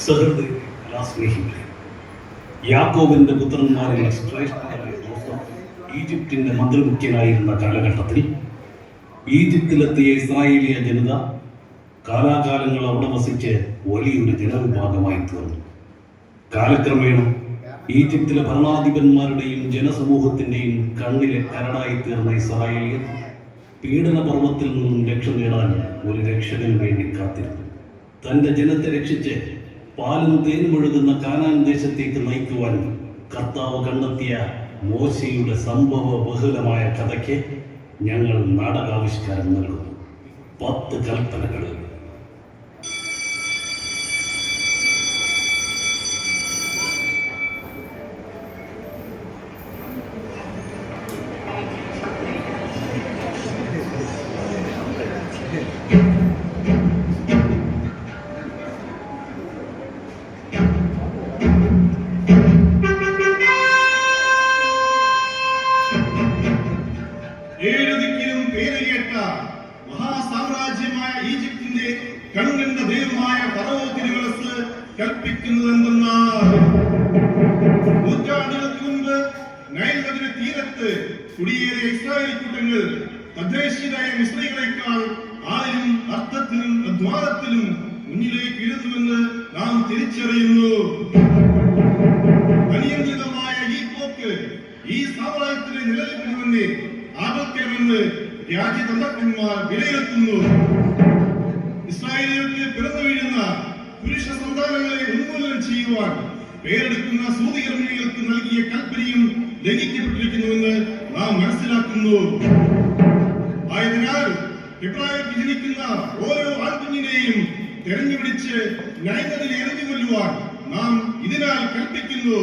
സഹൃദയ കലാസ്നേഹികളെ, യാക്കോബിന്റെ പുത്രന്മാരിൽ ശ്രേഷ്ഠനായ ജോസഫ് ഈജിപ്തിന്റെ മന്ത്രിമുഖ്യനായിരുന്ന കാലഘട്ടത്തിൽ ഈജിപ്തിലെത്തിയ ഇസ്രായേലിയ ജനത കാലാകാലങ്ങൾ അവിടെ വസിച്ച് വലിയൊരു ജനവിഭാഗമായി തീർന്നു. കാലക്രമേണ ഈജിപ്തിലെ ഭരണാധിപന്മാരുടെയും ജനസമൂഹത്തിന്റെയും കണ്ണിലെ കരടായി തീർന്ന ഇസ്രായേലിയർ പീഡനപർവത്തിൽ നിന്നും രക്ഷ നേടാൻ ഒരു രക്ഷകന് വേണ്ടി കാത്തിരുന്നു. തന്റെ ജനത്തെ രക്ഷിച്ച് പാലും തേനുമൊഴുകുന്ന കാനാൻ ദേശത്തേക്ക് നയിക്കുവാൻ കർത്താവ് കണ്ടെത്തിയ മോശയുടെ സംഭവ ബഹുലമായ കഥയ്ക്ക് ഞങ്ങൾ നാടകാവിഷ്കാരം നൽകുന്നു. 10 കൽപ്പനകൾ. മഹാസാമ്രാജ്യമായ ഈജിപ്തിന്റെ കൺകണ്ട ദൈവമായ ഫറവോ തിരുമനസ് കൽപ്പിക്കുന്നതെന്തെന്നാൽ, നൂറ്റാണ്ടുകൾക്ക് മുമ്പ് നൈൽ നദിയുടെ തീരത്ത് കുടിയേറിയ ഇസ്രായേൽ കൂട്ടങ്ങൾ തദ്ദേശീയരായ മിസ്രൈകളെക്കാൾ ആളിലും അർത്ഥത്തിലും അധ്വാനത്തിലും മുന്നിലേക്ക് ഇരുന്നുവെന്ന് നാം തിരിച്ചറിയുന്നു. അനിയന്ത്രിതമായ ഈ പോക്ക് ഈ സാമ്രാജ്യത്തിന് നിലനിൽക്കണമെന്ന് ആപത്കരമെന്ന് രാജ്യതന്ത്രജ്ഞന്മാർ വിലയിരുത്തുന്നു. ഇസ്രായേലിയർക്ക് പിറന്നു വീഴുന്ന പുരുഷ സന്താനങ്ങളെ ഉന്മൂലനം ചെയ്യുവാൻ പേരെടുക്കുന്ന സൂതികർമ്മിണികൾക്ക് നൽകിയ കൽപ്പനയും ലംഘിക്കപ്പെട്ടിരിക്കുന്നുവെന്ന് നാം മനസ്സിലാക്കുന്നു. ആയതിനാൽ ഇബ്രാഹിം ജനിക്കുന്ന ഓരോ ആൺകുഞ്ഞിനെയും തെരഞ്ഞുപിടിച്ച് നൈനദിൽ എറിഞ്ഞു കൊല്ലുവാൻ നാം ഇതിനാൽ കൽപ്പിക്കുന്നു.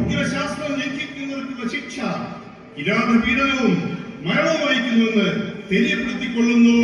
ഉഗ്രശാസ്ത്രം ലംഘിക്കുന്നവർക്കുള്ള ശിക്ഷ കിരാത പീഡനവും മരണവും വഹിക്കുന്നുവെന്ന് തെര്യപ്പെടുത്തിക്കൊള്ളുന്നു.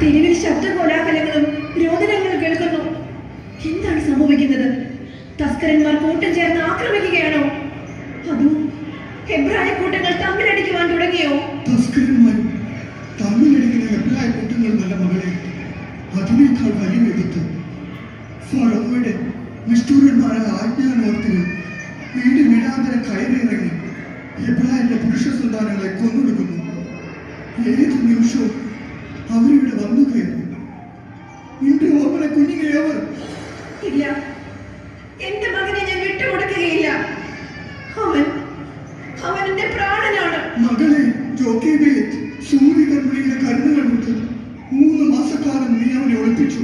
തെരുവിൽ ശബ്ദകോലാഹലങ്ങളും രോദനങ്ങളും കേൾക്കുന്നു. എന്താണ് സംഭവിക്കുന്നത്? തസ്കരന്മാർ കൂട്ടം ചേർന്ന് ആക്രമിക്കുകയാണോ? അതോ ഹെബ്രായ കൂട്ടങ്ങൾ തമ്മിലടിക്കുവാൻ തുടങ്ങിയോ? തസ്കരന്മാർ തമ്മിലടിക്കുന്ന ഹെബ്രായ കൂട്ടങ്ങൾ നല്ല മകളെ, അതിനേക്കാൾ വലിയ വിപത്ത് ഫറവോയുടെ നിഷ്ഠൂരന്മാരായ ആജ്ഞാനോർത്തികൾ വീട് വീടാന്തരം കയറിയിറങ്ങി ഹെബ്രായരുടെ പുരുഷ സന്താനങ്ങളെ കൊന്നൊടുക്കുന്നു. ഏത് നിമിഷവും അവരിവിടെ വന്നു കയറും. നിന്റെ ഓമന കുഞ്ഞിനെ അവർ ഇല്ല, എന്റെ മകനെ ഞാൻ വിട്ടുകൊടുക്കുകയില്ല. അവൻ എന്റെ പ്രാണനാണ്. മകളെ ജോക്കേബിയെ സൂര്യകർമ്മിണിയുടെ കരുണകളുണ്ട്. 3 മാസക്കാലം നീ അവനെ ഒളിപ്പിച്ചു.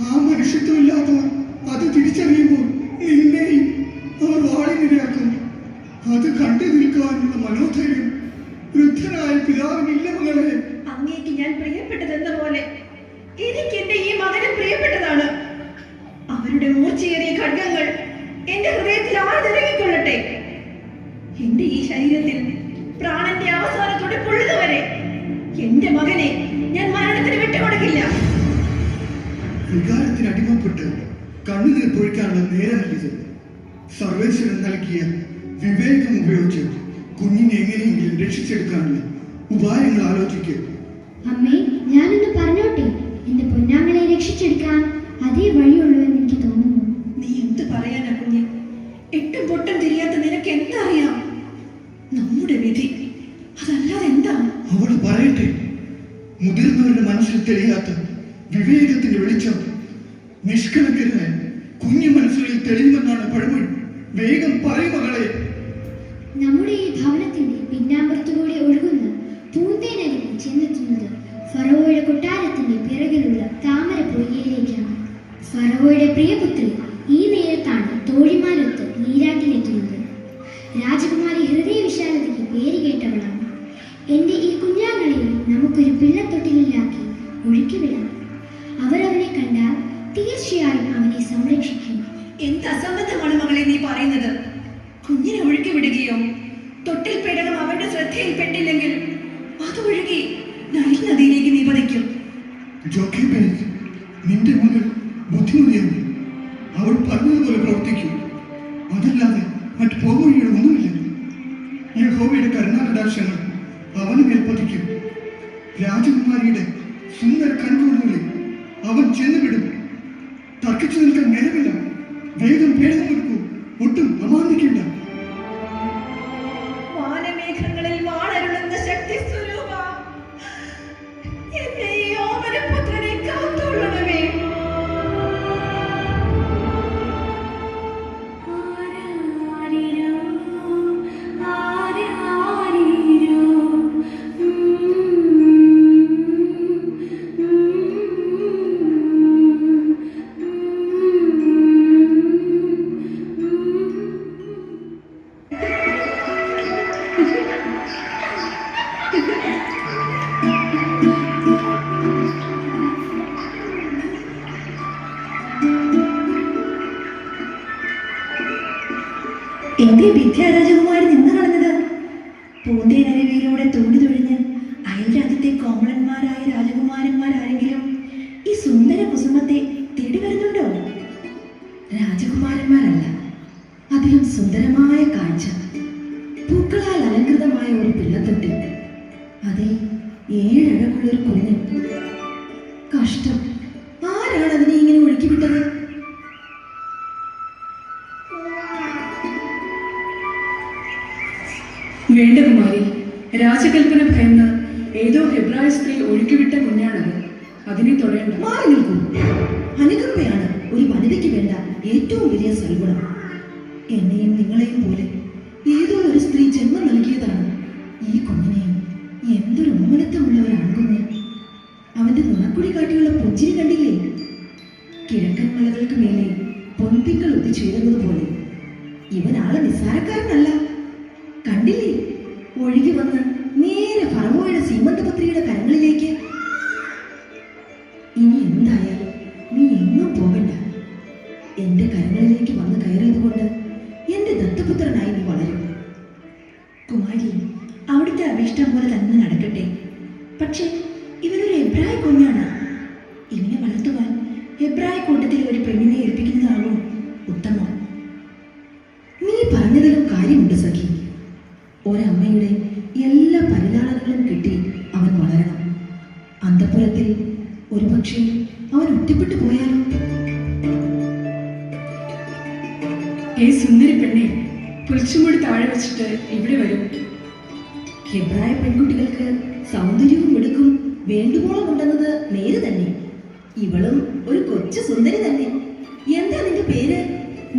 ആ മനുഷ്യത്വമില്ലാത്തവർ അത് തിരിച്ചറിയുമ്പോൾ നിന്നെയും അവർ വാളിനിരയാക്കും. അത് കണ്ടു നിൽക്കാനുള്ള മനോധൈര്യം വൃദ്ധനായ പിതാവിനില്ല മകളെ. അങ്ങേക്ക് ഞാൻ പ്രിയപ്പെട്ടതെന്ന പോലെ എനിക്ക് എന്റെ ഈ മകനും പ്രിയപ്പെട്ടതാണ്. അവരുടെ മൂർച്ചയേറിയ ഖഡ്ഗങ്ങൾ എന്റെ ഹൃദയത്തിൽ ആഴ്ന്നിറങ്ങിക്കൊള്ളട്ടെ. എന്റെ ഈ ശരീരത്തിൽ പ്രാണന്റെ അവസാനത്തോടെ പൊള്ളുന്നവരെ എന്റെ മകനെ ഞാൻ മരണത്തിന് വിട്ടുകൊടുക്കില്ല. വികാരത്തിന് അടിമപ്പെട്ട് കണ്ണുനീർ പൊഴിക്കാനുള്ള നേരമല്ലിത്. സർവേശ്വരൻ നൽകിയ വിവേകം ഉപയോഗിച്ച് കുഞ്ഞിനെ എങ്ങനെയെങ്കിലും രക്ഷിച്ചെടുക്കാനുള്ള ഉപായങ്ങൾ ആലോചിക്കുക. അമ്മേ, ഞാനൊന്ന് പറഞ്ഞോട്ടെ. എന്റെ പൊന്നാങ്ങളെ രക്ഷിച്ചെടുക്കാൻ അതേ വഴിയുള്ളൂ എന്ന് എനിക്ക് തോന്നുന്നു. നീ എന്ത് പറയാനാ കുഞ്ഞ്? എട്ടും പൊട്ടും തിരിയാത്ത നിനക്ക് എന്തറിയാം? തെളിയാത്ത വിവേകത്തിന്റെ വെളിച്ചം നിഷ്കളങ്കരായ കുഞ്ഞു മനസ്സുകളിൽ തെളിയുമെന്നാണ് പഴമൊഴി. വേഗം പറയും മകളെ. നമ്മുടെ ഈ ഭവനത്തിന്റെ പിന്നാമ്പുറത്തുകൂടി ഒഴുകുന്ന പൂന്തേനരുവി ചെന്നെത്തുന്നത് ഫറവോയുടെ കൊട്ടാരത്തിന്റെ പിറകിലുള്ള താമര പൊയ്കയിലേക്കാണ്. ഫറവോയുടെ പ്രിയപുത്രി ഈ നേരത്താണ് തോഴിമാരൊത്ത് നീരാട്ടിലെത്തുന്നത്. രാജകുമാരി ഹൃദയ വിശാലതയ്ക്ക് പേര് കേട്ടവളാണ്. എന്റെ ഈ കുഞ്ഞാങ്ങളെയും നമുക്കൊരു പിള്ളത്തൊട്ടിലാക്കി ഒഴുക്കിവിടാം. അവരവനെ കണ്ടാൽ തീർച്ചയായും അവനെ സംരക്ഷിക്കും. എന്ത് അസംബന്ധമാണ് മകളെ നീ പറയുന്നത്? കുഞ്ഞിനെ ഒഴുക്കി വിടുകയോ? തൊട്ടിൽ പേടകം അവരുടെ ശ്രദ്ധയിൽപ്പെട്ടില്ലെങ്കിൽ അത് ഒഴുകി നൈൽ നദിയിലേക്ക് നീ പതിക്കും. ജോക്കേബേ, നിന്റെ മകൾ ബുദ്ധിമതിയാണ്. അവൾ പറഞ്ഞതുപോലെ പ്രവർത്തിക്കും. അതല്ലാതെ മറ്റു പോകവഴികൾ ഒന്നുമില്ല. യഹോവയുടെ കരുണാകടാക്ഷങ്ങൾ അവന് മേൽ പതിക്കും. രാജകുമാരിയുടെ സുന്ദര കൺകുളിൽ അവൻ ചെന്നുവിടും. തർക്കിച്ചു നിൽക്കാൻ നേരമില്ല. വേഗം പേടകം എടുക്കൂ. ഒട്ടും അമാന്തിക്കേണ്ട. വാനമേഘങ്ങളിൽ വാണരുളുന്ന ശക്തി സ്വരൂപ, എന്നെ ഈ ഓമനപുത്രനെ കാത്തുകൊള്ളണമേ. എന്റെ വിദ്യാരാജകുമാരി നിന്ന് കളഞ്ഞത് പൂന്തേനരുവിയിലൂടെ തോണി തൊഴിഞ്ഞ് അയൽ രാജ്യത്തെ കോമളന്മാരായ രാജകുമാരന്മാരാരെങ്കിലും ഈ സുന്ദര കുസുമത്തെ തേടി വരുന്നുണ്ടോ? രാജകുമാരന്മാരല്ല, അതിലും സുന്ദരമായ കാഴ്ച. പൂക്കളാൽ അലങ്കൃതമായ ഒരു പിള്ളത്തൊട്ടി, അതെ, 7 അഴകുള്ളൊരു കുഞ്ഞ്. കഷ്ടം, ആരാണ് അതിനെ ഇങ്ങനെ ഒഴുക്കിവിട്ടത്? വേണ്ട കുമാരി, രാജകൽപ്പന ഭയന്ന് ഏതോ ഹെബ്രായ സ്ത്രീ ഒഴുക്കിവിട്ട കുഞ്ഞാണത്. അതിനെ തൊഴേണ്ട. മാറി നിൽക്കൂ. അനുകമ്പയാണ് ഒരു വനിതയ്ക്ക് വേണ്ട ഏറ്റവും വലിയ സൽഗുണം. എന്നെയും നിങ്ങളെയും പോലെ ഏതോ ഒരു സ്ത്രീ ജന്മം നൽകിയതാണ് ഈ കുഞ്ഞിനെയും. എന്തൊരു ഓമനത്വമുള്ള ഒരു ആൺകുഞ്ഞ്. അവന്റെ നുണക്കുടി കാട്ടിയുള്ള പുഞ്ചിരി കണ്ടില്ലേ? കിഴക്കൻ മലകൾക്ക് മേലെ പൊൻപിക്കൾ ഒത്തുചേരുന്നത് പോലെ. ഇവൻ ആളെ നിസ്സാരക്കാരനല്ല. കണ്ടില്ലേ, ഒഴുകി വന്ന് നേരെ ഫറവോയുടെ സീമന്തപത്രിയുടെ കരങ്ങളിലേക്ക്. ഇനി എന്തായാലും നീ എങ്ങും പോകണ്ട. എന്റെ കരങ്ങളിലേക്ക് വന്ന് കയറിയത് കൊണ്ട് എന്റെ ദത്തപുത്രനായി നീ വളരും. കുമാരി, അവിടുത്തെ അഭിഷ്ടം പോലെ തന്നെ നടക്കട്ടെ. പക്ഷെ ഇവനൊരു എബ്രായ കുഞ്ഞാണ്. ഇവനെ വളർത്തുവാൻ എബ്രായ കൂട്ടത്തിലെ ഒരു പെണ്ണിനെ ഏൽപ്പിക്കുന്നതാകും ഉത്തമം. നീ പറഞ്ഞതിലും കാര്യമുണ്ട് സഖി. ഒരമ്മയുടെ എല്ലാ പരിലാളനകളും കിട്ടി അവൻ വളരണം. അന്തഃപുരത്തിൽ ഒരുപക്ഷെ അവൻ ഒറ്റപ്പെട്ടു പോയാലും. ഏ സുന്ദരി പെണ്ണെ, പുൽച്ചുമൂടി താഴെ വെച്ചിട്ട് ഇവിടെ വരും. ഹെബ്രായ പെൺകുട്ടികൾക്ക് സൗന്ദര്യവും മിടുക്കും വേണ്ടുവോളം ഉണ്ടെന്നത് നേര് തന്നെ. ഇവളും ഒരു കൊച്ചു സുന്ദരി തന്നെ. എന്താ നിന്റെ പേര്?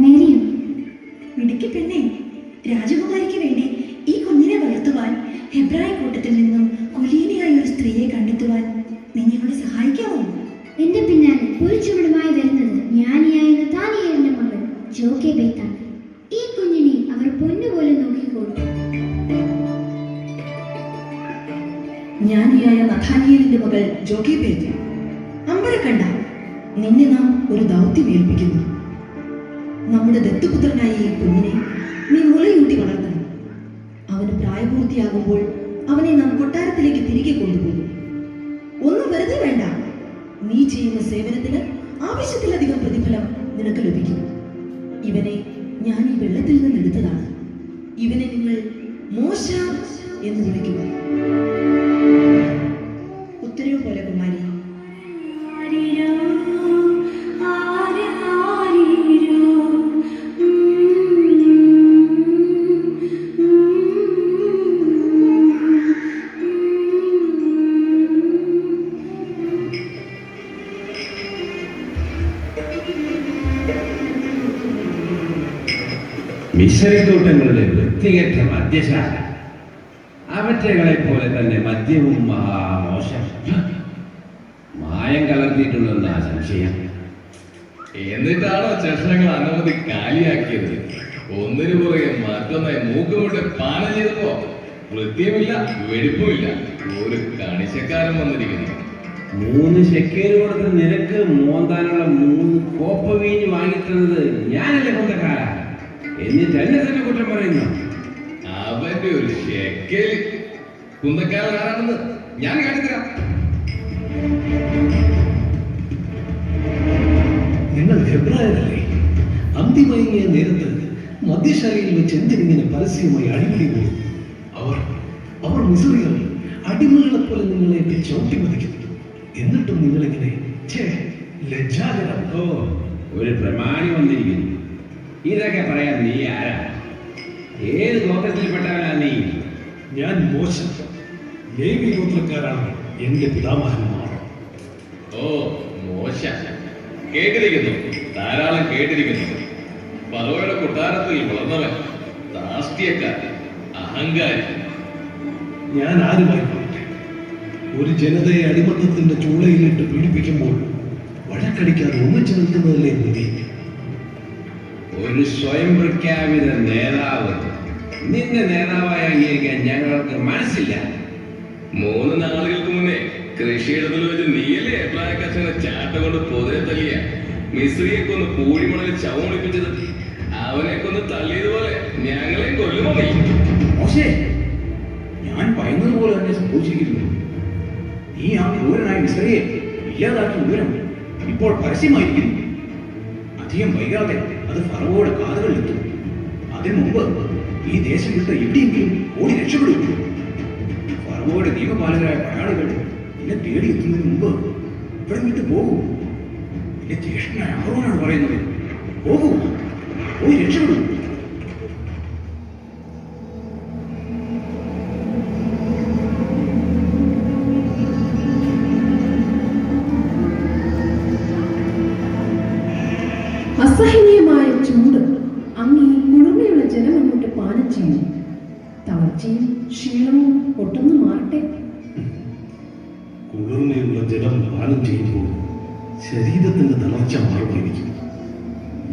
മേരിയം. മിടുക്കി പെണ്ണെ, രാജകുമാരിക്ക് വേണ്ടി ഈ കുഞ്ഞിനെ വളർത്തുവാൻ ഹെബ്രായ കൂട്ടത്തിൽ നിന്നും കുലീനയായ ഒരു സ്ത്രീയെ കണ്ടെത്തുവാൻ നീ ഞങ്ങളെ സഹായിക്കാമോ? എന്റെ പിന്നാലെ പുൽച്ചുവടുമായി വരുന്നത് ജ്ഞാനിയായ നഥാനിയേലിന്റെ മകൾ ജോക്കേബേത്താണ്. ഈ കുഞ്ഞിനെ അവർ പൊന്നുപോലെ നോക്കിക്കോളും. ജ്ഞാനിയായ നഥാനിയേലിന്റെ മകൾ ജോക്കേബേത്ത്, അമ്പരക്കണ്ട, നിന്നെ നാം ഒരു ദൗത്യം ഏൽപ്പിക്കുന്നു. നമ്മുടെ ദത്തുപുത്രനായ ഈ കുഞ്ഞിനെ നീ മുലയൂട്ടി വളർത്തണം. അവന് പ്രായപൂർത്തിയാകുമ്പോൾ അവനെ നാം കൊട്ടാരത്തിലേക്ക് തിരികെ കൊണ്ടുപോകും. ഒന്നും വെറുതെ വേണ്ട. നീ ചെയ്യുന്ന സേവനത്തിന് ആവശ്യത്തിലധികം പ്രതിഫലം നിനക്ക് ലഭിക്കും. ഇവനെ ഞാൻ ഈ വെള്ളത്തിൽ നിന്ന് എടുത്തതാണ്. ഇവനെ നിങ്ങൾ മോശ എന്ന് വിളിക്കുക. ഉത്തരവ് പോലെ കുമാരി. മിശ്രക്കൂട്ടങ്ങളുടെ വൃത്തികെട്ട മദ്യശാല, അവറ്റകളെ പോലെ തന്നെ മദ്യവും മഹാമോശം. മായം കലർത്തിയിട്ടുണ്ടെന്നാ സംശയം. എന്നിട്ടാണോ ചഷണങ്ങൾ അനവധി കാലിയാക്കിയത്? ഒന്നിനു പുറകെ മറ്റൊന്നായി മൂക്കുമുട്ട് പാനം ചെയ്തപ്പോ വൃത്തിയുമില്ല വെടിപ്പുമില്ല, ഒരു കണിശക്കാരൻ വന്നിരിക്കുന്നു. 3 ശെക്കേല് കൊടുത്ത് നിനക്ക് മോന്താനുള്ള 3 കോപ്പ വീഞ്ഞ് വാങ്ങിത്തന്നത് ഞാനല്ലേ കൊണ്ടക്കാല? എന്നിട്ട് എന്നെ തന്നെ കുറ്റം പറയുന്നു. അവന്റെ ഒരു ശെക്കേല് കുന്തക്കാരൻ ആരാണെന്ന് ഞാൻ കാണിത്തരാം. നിങ്ങൾ ഹെബ്രായരല്ലേ? അന്തിമയങ്ങിയ നേരത്ത് മദ്യശാലയിൽ വെച്ച് എന്തിനിങ്ങനെ പരസ്യമായി അടിപിടി കൂടും? അവർ മിസറികൾ അടിമകളെ പോലെ നിങ്ങളെയൊക്കെ ചവിട്ടി മതിക്കുന്നു. എന്നിട്ടും നിങ്ങളിങ്ങനെ ലജ്ജാകരം. ഓ, ഒരു പ്രമാണി വന്നിരിക്കുന്നു. ഇതൊക്കെ പറയാൻ നീ ആരാ? ഏത് ഗോത്രത്തിൽപ്പെട്ടവനാ നീ? ഞാൻ മോശം, ലേവി ഗോത്രക്കാരാണ് എന്റെ പിതാമഹന്മാർ. ഓ, മോശ കേട്ടിരിക്കുന്നു, ധാരാളം കേട്ടിരിക്കുന്നു. ഫറവോയുടെ കൊട്ടാരത്തിൽ വളർന്നവൻ, ധാർഷ്ട്യക്കാരൻ, അഹങ്കാരി. ഞാൻ ആരുമായിക്കോട്ടെ, ഒരു ജനതയെ അടിമത്തത്തിന്റെ ചൂളയിലിട്ട് പീഡിപ്പിക്കുമ്പോൾ വഴക്കടിക്കാതെ ഒന്നിച്ചു നിൽക്കുന്നതല്ലേ ബുദ്ധി? ഒരു സ്വയം പ്രഖ്യാപിത നേതാവ് നിന്റെ നേതാവായി അംഗീകരിക്കാൻ ഞങ്ങൾക്ക് മനസ്സില്ല. 3 നാളുകൾക്ക് മുന്നേ കൃഷിയിടത്തിൽ വെച്ച് നീയല്ലേ എബ്രായ കർഷകനെ ചാട്ട കൊണ്ട് പൊതിരെ തല്ലിയ മിസ്രിയെ കൊന്ന് പൂഴിമണലിൽ ചവമൊളിപ്പിച്ചത്? അവനെ കൊന്ന് തള്ളിയതുപോലെ ഞങ്ങളെ കൊല്ലുമോ നീ? മോശേ, ഞാൻ പറയുന്നത് പോലെ തന്നെ സംഭവിച്ചിരിക്കുന്നു. നീ ആ ക്രൂരനായ മിസ്രയെ ഇല്ലാതാക്കിയ വിവരം ഇപ്പോൾ പരസ്യമായിരിക്കുന്നു. അധികം വൈകാതെ അത് ഫറവോയുടെ കാതുകളിലെത്തും. അതിനു മുമ്പ് ഈ ദേശം വിട്ട് എവിടെയെങ്കിലും ഓടി രക്ഷപ്പെടും. ഫറവോയുടെ നിയമപാലകരായ പടയാളികൾ നിന്നെ തേടിയെത്തുന്നതിന് മുമ്പ് ഇവിടെ വിട്ട് പോകൂ. നിന്റെ ജ്യേഷ്ഠനായ അഹറോനാണ് പറയുന്നത്. പോകൂ, പോയി രക്ഷപ്പെടും. അസഹനീയമായ ചൂട് അങ്ങ് ഈ കുളിർമയുള്ള ജലം അങ്ങോട്ട് പാനം ചെയ്യുന്നു. തളർച്ചയും ക്ഷീണവും ഒട്ടൊന്ന് മാറട്ടെ. കുളിർമയുള്ള ജലം പാനം ചെയ്യുമ്പോൾ ശരീരത്തിന്റെ തളർച്ച മാറുമായിരിക്കും.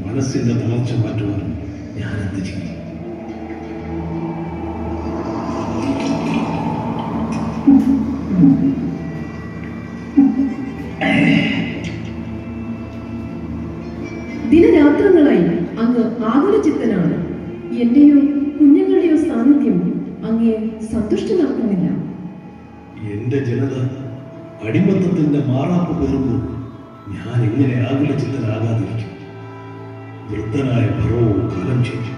മനസ്സിന്റെ തളർച്ച മാറ്റുവാൻ ഞാൻ എന്ത് ചെയ്യും? ദിനരാത്രങ്ങളായി അങ്ങ് ആകുലചിത്തനാണ്. എന്റെയോ കുഞ്ഞുങ്ങളുടെയോ സാന്നിധ്യം അങ്ങയെ സന്തുഷ്ടനാക്കുന്നില്ല. എന്റെ ജനത അടിമത്തത്തിന്റെ മാറാപ്പ് പേറുമ്പോൾ ഞാൻ എങ്ങനെ ആകുലചിത്തനാകാതിരിക്കും? വൃദ്ധനായ ഫറവോ കാലം ചെയ്തു.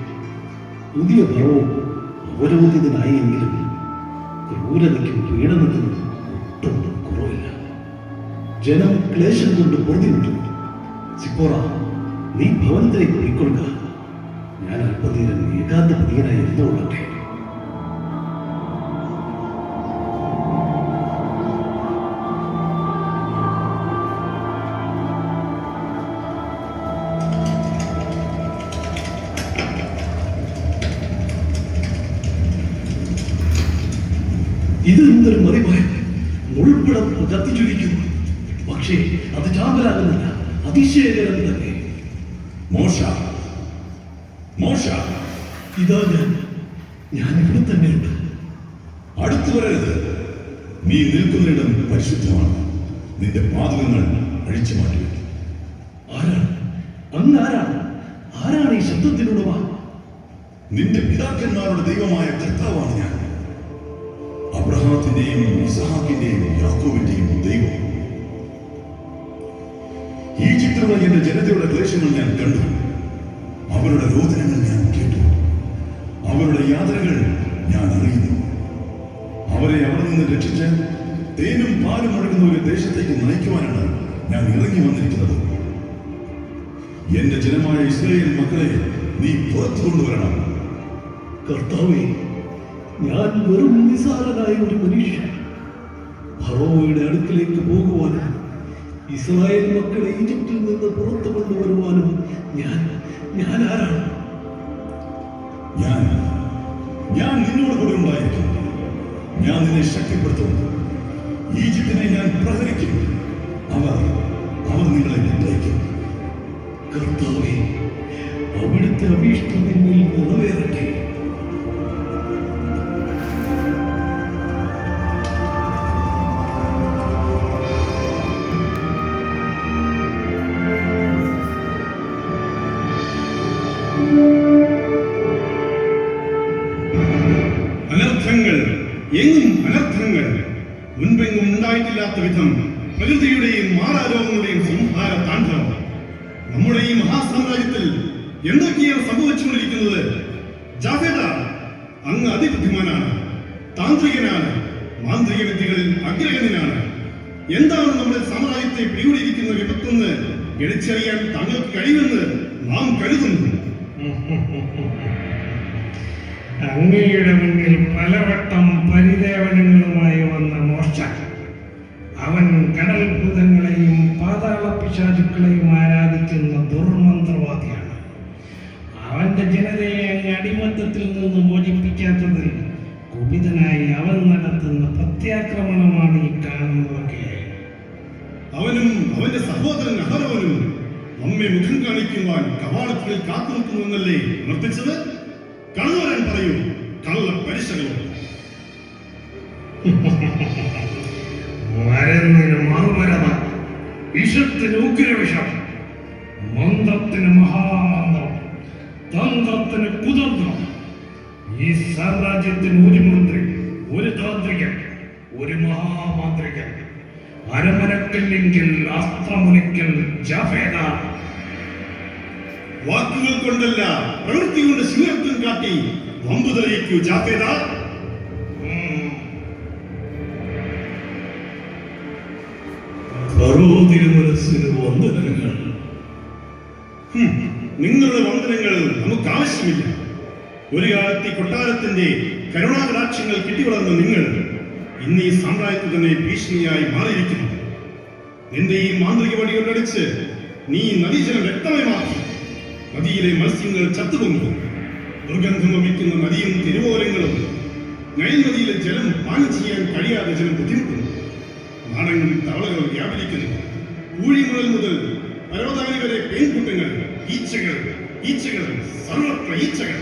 പുതിയ ഫറവോ അവരോധിതനായി എങ്കിലും ക്രൂരതയ്ക്കും പീഡനത്തിനും ഒട്ടും കുറവില്ല. ജനം ക്ലേശം കൊണ്ട് പൊറുതിമുട്ടും. സിപ്പോറ, നീ ഭവനത്തിലേക്ക് പോയിക്കൊള്ളുക. ഞാൻ അല്പനേരം ഏകാന്തപതിയനായി എന്തുകൊള്ളട്ടെ. ഇത് എന്തൊരു മറിമായം! മുൾപ്പടം കത്തിച്ചൊലിക്കുന്നു. പക്ഷേ അത് ചാമ്പലാകുന്നില്ല. അതിശയകരം തന്നെ. മോശ, മോശ, ഇതാ ഞാൻ ഇവിടെ തന്നെയുണ്ട്. അടുത്തു വരരുത്. നീ നിൽക്കുന്നിടം പരിശുദ്ധമാണ്. നിന്റെ പാതകങ്ങൾ അഴിച്ചു മാറ്റുക. ആരാണ് അങ്ങ്? ആരാണ് ഈ ശബ്ദത്തിനുടമ? നിന്റെ പിതാക്കന്മാരുടെ ദൈവമായ കർത്താവാണ് ഞാൻ. അബ്രഹാത്തിന്റെയും ഇസഹാക്കിന്റെയും യാക്കോബിന്റെയും ദൈവം. ഈജിപ്തിലുള്ള എന്റെ ജനതയുടെ ക്ലേശങ്ങൾ ഞാൻ കണ്ടു. അവരുടെ രോദനങ്ങൾ ഞാൻ കേട്ടു. അവരുടെ യാതനകൾ ഞാൻ അറിയുന്നു. അവരെ അവിടെ നിന്ന് രക്ഷിച്ച് തേനും പാലും ഒഴുകുന്ന ഒരു ദേശത്തേക്ക് നയിക്കുവാനാണ് ഞാൻ ഇറങ്ങി വന്നിരിക്കുന്നത്. എന്റെ ജനമായ ഇസ്രായേൽ മക്കളെ നീ പുറത്തു കൊണ്ടുവരണം. കർത്താവേ, ഞാൻ വെറും നിസാരനായ ഒരു മനുഷ്യൻ. ഫറവോയുടെ അടുക്കിലേക്ക് പോകുവാനും ഇസ്രായേൽ മക്കളെ ഈജിപ്തിൽ നിന്ന് പുറത്തു കൊണ്ടുവരുവാനും ഞാൻ ആരാണ്? ഞാൻ നിന്നോട് കൂടെ ഉണ്ടായിരിക്കും. ഞാൻ നിന്നെ ശക്തിപ്പെടുത്തും. ഈജിപ്തിനെ ഞാൻ പ്രഹരിക്കും. അവർ നിങ്ങളെ വിട്ടയക്കും. കർത്താവേ, അവിടുത്തെ അഭീഷ്ടം എന്നിൽ നിറവേറട്ടെ. അനർത്ഥങ്ങൾ, എങ്ങും അനർത്ഥങ്ങൾ, മുൻപെങ്ങും ഉണ്ടായിട്ടില്ലാത്ത വിധം പ്രകൃതിയുടെയും മാറാരോഗങ്ങളുടെയും സംഹാര താണ്ഡവം. നമ്മുടെ ഈ മഹാസാമ്രാജ്യത്തിൽ എന്തൊക്കെയാണ് സംഭവിച്ചുകൊണ്ടിരിക്കുന്നത്? ജാഫേദ, അങ്ങ് അതിബുദ്ധിമാനാണ്, താന്ത്രികനാണ്, മാന്ത്രിക വിദ്യകളിൽ അഗ്രഗണ്യനാണ്. എന്താണ് നമ്മുടെ സാമ്രാജ്യത്തെ പിടികൂടിയിരിക്കുന്ന വിപത്തെന്ന് ഗണിച്ചറിയാൻ താങ്കൾക്ക് കഴിയുമെന്ന് നാം കരുതുന്നു. അങ്ങയുടെ മുന്നിൽ പലവട്ടം പരിദേവനങ്ങളുമായി വന്ന മോർച്ച, അവൻ കടൽഭൂതങ്ങളെയും പാതാള പിശാചുക്കളെയും ആരാധിക്കുന്ന ദുർമന്ത്രവാദിയാണ്. അവന്റെ ജനതയെ അങ്ങ് അടിമത്തത്തിൽ നിന്ന് മോചിപ്പിക്കാത്തതിൽ കുപിതനായി അവൻ നടത്തുന്ന പ്രത്യാക്രമണമാണ് ഈ കാണുന്നതൊക്കെ. അവനും അവന്റെ സഹോദരൻ അഹരോനും നമ്മെ മുഖം കാണിക്കുവാൻ കവാടത്തിൽ കാത്തുനിൽക്കുമെന്നല്ലേ ഉണർത്തിച്ചത്? കടന്നു വരാൻ പറയൂ, കള്ള പരിശകളോട്. മരുന്നിന് മറുമരത, വിഷത്തിന് ഉഗ്രവിഷം, മന്ത്രത്തിന് മഹാമന്ത്രം, തന്ത്രത്തിന് കുതന്ത്രം. ഈ സാമ്രാജ്യത്തിന് ഒരു മന്ത്രി, ഒരു താന്ത്രികൻ, ഒരു മഹാമാന്ത്രികൻ. അരമനക്കല്ലെങ്കിൽ അസ്ത്രമുനയ്ക്കൽ ജാഫേദ. വാക്കുകൾ കൊണ്ടല്ല, പ്രവൃത്തി കൊണ്ട് ശൂരത്വം കാട്ടി വമ്പു തെളിയിക്കൂ ജാഫേദ. തിരുമനസ്സിന് വന്ദനങ്ങൾ. നിങ്ങളുടെ വന്ദനങ്ങൾ നമുക്ക് ആവശ്യമില്ല. ഒരു കാലത്ത് ഈ കൊട്ടാരത്തിന്റെ കരുണാകടാക്ഷങ്ങൾ കിട്ടിവളർന്ന നിങ്ങൾ ഇന്ന് ഈ സാമ്രാജ്യത്തിൽ തന്നെ ഭീഷണിയായി മാറിയിരിക്കുന്നു. നിന്റെ ഈ മാന്ത്രിക വടി കൊണ്ടടിച്ച് നീ നദീജലം വ്യക്തമായി മാറ്റി. നദിയിലെ മത്സ്യങ്ങൾ ചത്തുപൊങ്ങി. ദുർഗന്ധം വമിക്കുന്ന നദിയും തിരുവോരങ്ങളും നൈൽ നദിയിലെ ജലം പാനം ചെയ്യാൻ കഴിയാതെ ജനം ബുദ്ധിമുട്ടുന്നു. നാടങ്ങളിൽ തവളകൾ വ്യാപരിക്കുന്നു. ഊഴിമുതൽ മുതൽ പരവതാനി വരെ പെൺകുട്ടങ്ങൾ, ഈച്ചകൾ, സർവത്ര ഈച്ചകൾ.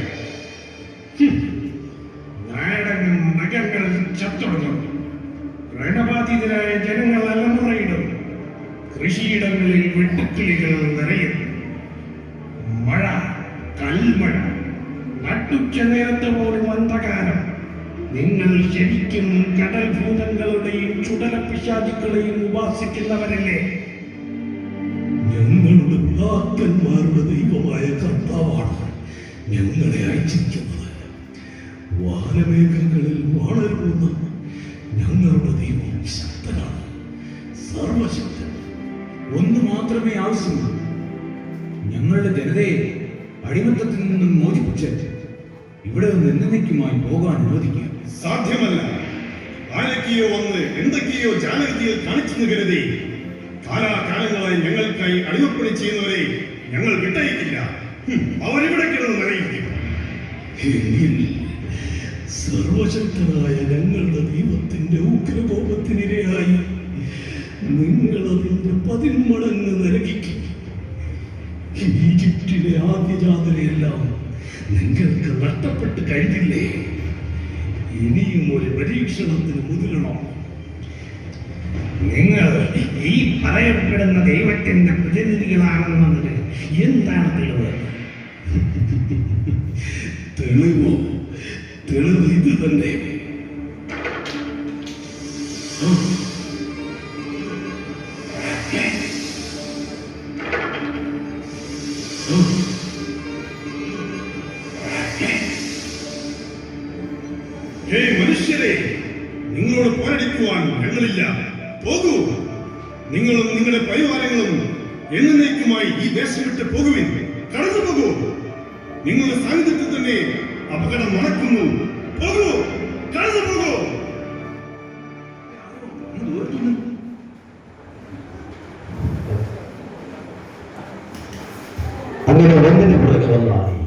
നാടകം മൃഗങ്ങൾ ചത്തൊടുങ്ങും. രണബാധിതരായ ജനങ്ങൾ അലമുറയിടും. കൃഷിയിടങ്ങളിൽ വെട്ടുക്കിളികൾ നിറയും. മഴ, കൽമഴ, നട്ടുച്ച നേരത്ത് പോലും അന്ധകാരം. നിങ്ങൾ ശരിക്കും കടൽഭൂതങ്ങളുടെയും ചുടലപ്പിശാചുക്കളെയും ഉപാസിക്കുന്നവരല്ലേ? ഞങ്ങളുടെ പിതാക്കന്മാരുടെ ദൈവമായ കർത്താവാണ് ഞങ്ങളെ അയച്ചിരിക്കുന്നത്. വാനമേഘങ്ങളിൽ വാണരുന്ന ഞങ്ങളുടെ ദൈവം ശക്തനാണ്, സർവശക്തൻ. ഒന്ന് മാത്രമേ ആവശ്യമുള്ളൂ, ഞങ്ങളുടെ ജനതയെ അടിമത്തത്തിൽ നിന്നും മോചിപ്പിച്ച് ഇവിടെ നിന്ന് എന്നേക്കുമായി പോകാൻ അനുവദിക്കുക. സാധ്യമല്ല. ആരൊക്കെയോ വന്ന് എന്തൊക്കെയോ ജാലവിദ്യകൾ കാണിച്ചെന്ന് കരുതി കാലാകാലങ്ങളായി ഞങ്ങൾക്കായി അടിമപ്പണി ചെയ്യുന്നവരെ ഞങ്ങൾ വിട്ടയക്കില്ല. അവരിവിടെ കിടന്ന് നിറയിക്കും. എങ്കിൽ സർവശക്തനായ ഞങ്ങളുടെ ദൈവത്തിന്റെ ഉഗ്രകോപത്തിനിരയായി നിങ്ങൾ അതിന്റെ 10 മടങ്ങ് നരകിക്കും. ഈജിപ്തിലെ ആദ്യജാതരെയെല്ലാം നിങ്ങൾക്ക് നഷ്ടപ്പെട്ട് കഴിഞ്ഞില്ലേ? ഇനിയും ഒരു പരീക്ഷണത്തിന് മുതിരണം. നിങ്ങൾ ഈ പറയപ്പെടുന്ന ദൈവത്തിന്റെ പ്രതിനിധികളാണെന്നതിന് എന്താണ് തെളിവ്? തെളിവ് ഇത് തന്നെ. മനുഷ്യരെ, നിങ്ങളോട് പോരടിക്കുവാൻ ഞങ്ങളില്ല. പോകൂ. നിങ്ങളും നിങ്ങളുടെ പരിവാരങ്ങളും എന്നേക്കുമായി ഈ ദേശം വിട്ട് പോകുവിൻ. കടന്നു പോകൂ. നിങ്ങളുടെ സാന്നിധ്യത്തിൽ തന്നെ അപകടം നടക്കുന്നു. പോകൂ, കടന്നു പോകൂ. അങ്ങനെ ഒന്നിന് പുറകെ ഒന്നായി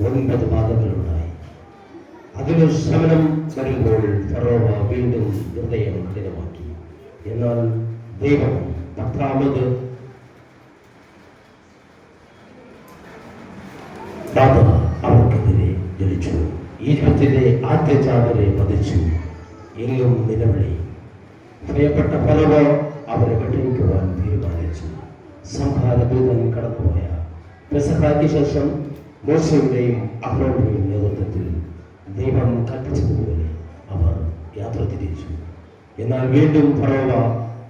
9 പാദങ്ങളുണ്ടായി. അതിന് ശമനം വരുമ്പോൾ ഫറോവ വീണ്ടും ഹൃദയം കഠിനമാക്കി. എന്നാൽ ദൈവം 10ാമത് ബാധ അവർക്കെതിരെ ജ്വലിച്ചു. ഈജിപ്തിലെ ആദ്യജാതരെ വധിച്ചു. എങ്ങും നിലവിളി. ഭയപ്പെട്ട ഫറവോ അവരെ വെടിവെക്കുവാൻ തീരുമാനിച്ചു. സംഹാരദൂതൻ കടന്നുപോയ പെസഹായ്ക്ക് ശേഷം മോശയുടെയും അഹ്റോന്റെയും നേതൃത്വത്തിൽ ദൈവം കൽപ്പിച്ചതുപോലെ അവർ യാത്ര തിരിച്ചു. എന്നാൽ വീണ്ടും ഫറോവ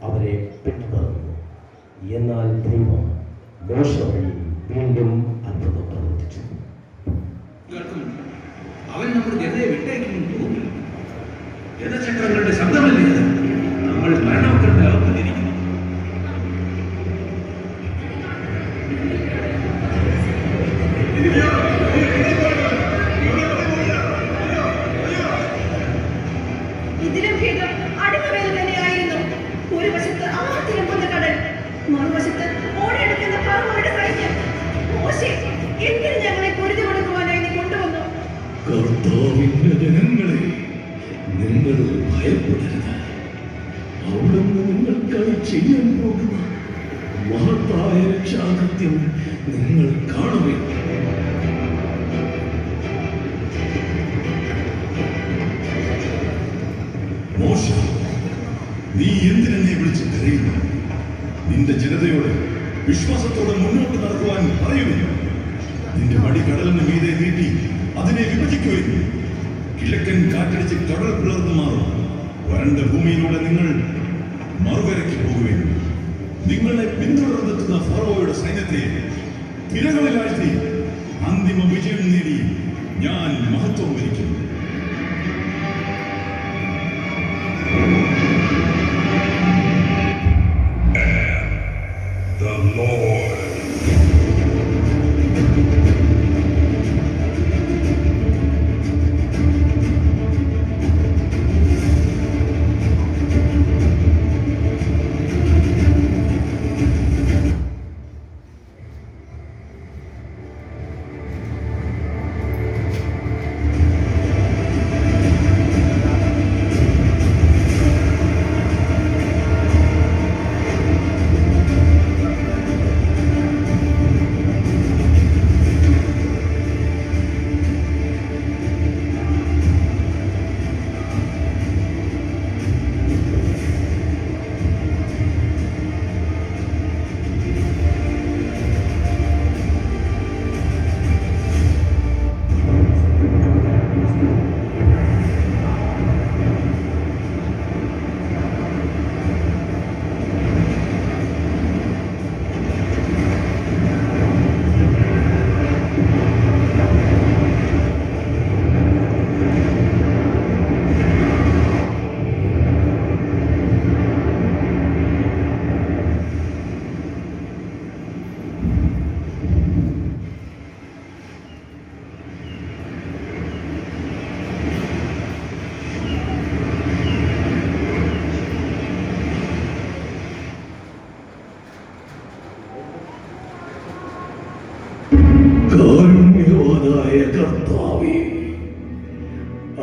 അവരെ പിന്തുടർന്നു. എന്നാൽ ദൈവം മോശ വഴി വീണ്ടും അത്ഭുതം പ്രവർത്തിച്ചു. അവൻ നമ്മുടെ ജനതയെ വിട്ടയക്കുമെന്ന് തോന്നുന്നു. ജനചക്രങ്ങളുടെ ശബ്ദമല്ലേ അത്? നമ്മൾ മരണമക്കളുടെ അകപ്പെട്ടിരിക്കുന്നു. ഇതിലും ഭേദം അടിമവേല തന്നെയായിരുന്നു. ഒരു വശത്ത് ആർത്തിരമ്പുന്ന കടൽ, മറുവശത്ത് ഓടിയെടുക്കുന്ന ഫറവോയുടെ സൈന്യം. മോശെ, എന്തിന് ഞങ്ങളെ പൊരുതി കൊടുക്കുവാനായി നീ കൊണ്ടുവന്നു? കർത്താവിന്റെ ജനങ്ങളെ, നിങ്ങൾ ഭയപ്പെടരുത്. അവിടുന്ന് നിങ്ങൾക്കായി ചെയ്യാൻ പോകുന്ന മഹത്തായ രക്ഷാകൃത്യം നിങ്ങൾ കാണുമേ. മോശ, നീ എന്തിനെന്നെ വിളിച്ച് കരയുന്നു? നിന്റെ ജനതയോട് വിശ്വാസത്തോടെ മുന്നോട്ട് നടക്കുവാൻ പറയുന്നു. നിന്റെ മടി കടലിന് മീതെ നീട്ടി അതിനെ വിഭജിക്കുകയും കിഴക്കൻ കാറ്റടിച്ച് കടൽ പിളർന്നു മാറും. വരണ്ട ഭൂമിയിലൂടെ നിങ്ങൾ മറുകരയ്ക്ക് പോകുകയും നിങ്ങളെ പിന്തുടർന്നെത്തുന്ന ഫറോവയുടെ സൈന്യത്തെ തിരകളിലാഴ്ത്തി അന്തിമ വിജയം നേടി ഞാൻ മഹത്വം വരിക്കും. The Lord. കാരുണ്യവാനായ കർത്താവേ,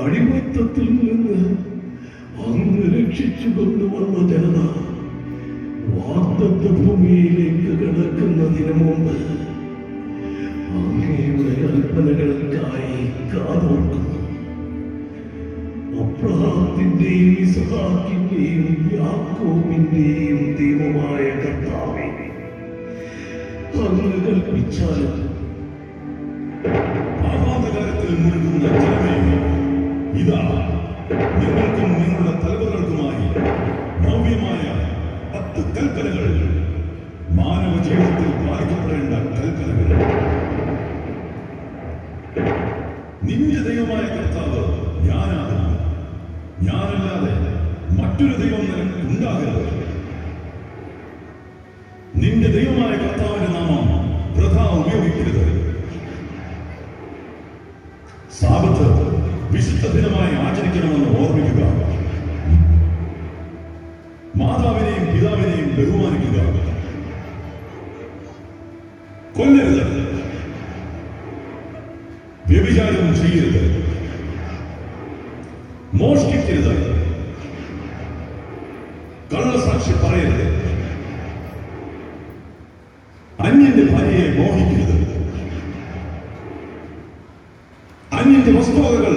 അടിമത്തത്തിൽ നിന്ന് അങ്ങ് രക്ഷിച്ചു കൊണ്ടുവന്ന ജനത വാഗ്ദത്ത ഭൂമിയിലേക്ക് കടക്കുന്നതിന് മുമ്പ് അങ്ങയുടെ കൽപ്പനകൾക്കായി കാതോർക്കുന്നു. അബ്രഹാമിന്റെയും ഇസ്ഹാക്കിന്റെയും യാക്കോബിന്റെയും ദൈവമായ കർത്താവേ, അങ്ങ് കൽപ്പിച്ചാലും ആഹ്ലാദകാരത്തിൽ മുഴുകുന്ന ജനമേ, ഇതാ നിങ്ങൾക്കും നിങ്ങളുടെ തലമുറകൾക്കുമായി നവ്യമായ 10 കൽപ്പനകൾ, മാനവ ജീവിതത്തിൽ പാലിക്കപ്പെടേണ്ട കൽപ്പനകൾ. നിന്റെ ദൈവമായ കർത്താവ് ഞാനാകുന്നു. ഞാനല്ലാതെ മറ്റൊരു ദൈവം നിനക്ക് ഉണ്ടാകരുത്. നിന്റെ ദൈവമായ കർത്താവിന്റെ നാമം വൃഥാ ഉപയോഗിക്കരുത്. സാബത്ത് വിശുദ്ധ ദിനമായി ആചരിക്കണമെന്ന് ഓർമ്മിക്കുക. മാതാവിനെയും പിതാവിനെയും ബഹുമാനിക്കുക. കൊല്ലരുത്. വ്യഭിചാരം ചെയ്യരുത്. മോഷ്ടിക്കരുത്, കള്ളസാക്ഷി പറയരുത്, അന്യന്റെ ഭാര്യയെ മോഹിക്കരുത്, അന്യന്റെ വസ്തുവകകൾ